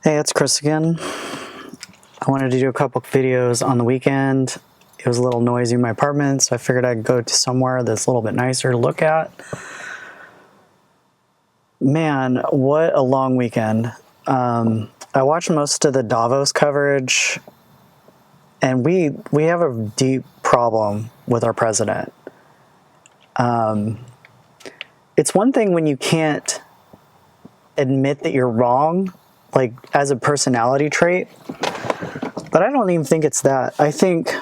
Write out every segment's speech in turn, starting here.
Hey, it's Chris again. I wanted to do a couple videos on the weekend. It was a little noisy in my apartment, so I figured I'd go to somewhere that's a little bit nicer to look at. Man, what a long weekend. I watched most of the Davos coverage, and we have a deep problem with our president. It's one thing when you can't admit that you're wrong, like as a personality trait, but I don't even think it's that. I think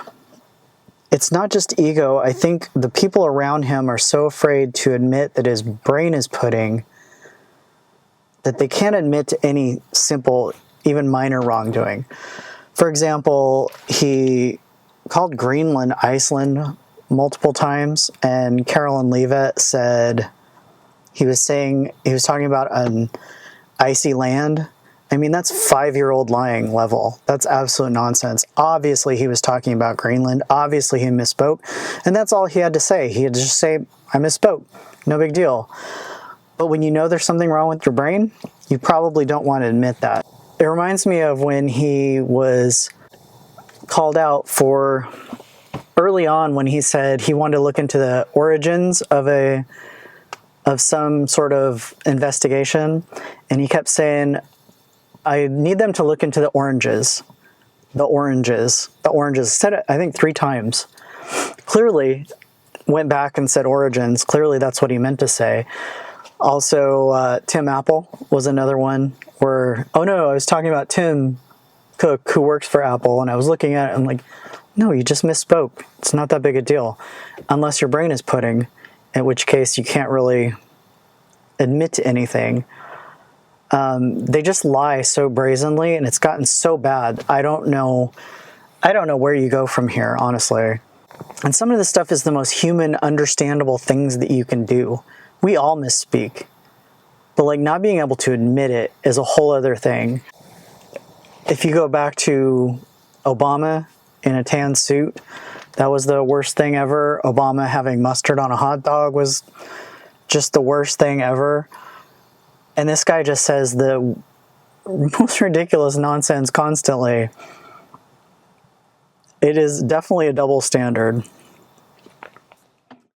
it's not just ego. I think the people around him are so afraid to admit that his brain is pudding that they can't admit to any simple, even minor wrongdoing. For example, he called Greenland Iceland multiple times, and Carolyn Leavitt said he was talking about an icy land. I mean, that's 5-year-old lying level. That's absolute nonsense. Obviously, he was talking about Greenland. Obviously, he misspoke. And that's all he had to say. He had to just say, I misspoke. No big deal. But when you know there's something wrong with your brain, you probably don't want to admit that. It reminds me of when he was called out for early on when he said he wanted to look into the origins of some sort of investigation. And he kept saying, I need them to look into the oranges. The oranges. Said it, I think, 3 times. Clearly went back and said origins. Clearly that's what he meant to say. Also, Tim Apple was another one where, oh no, I was talking about Tim Cook, who works for Apple, and I was looking at it, I'm like, no, you just misspoke. It's not that big a deal. Unless your brain is pudding, in which case you can't really admit to anything. They just lie so brazenly, and it's gotten so bad. I don't know where you go from here, honestly. And some of this stuff is the most human, understandable things that you can do. We all misspeak. But like not being able to admit it is a whole other thing. If you go back to Obama in a tan suit, that was the worst thing ever. Obama having mustard on a hot dog was just the worst thing ever. And this guy just says the most ridiculous nonsense constantly. It is definitely a double standard.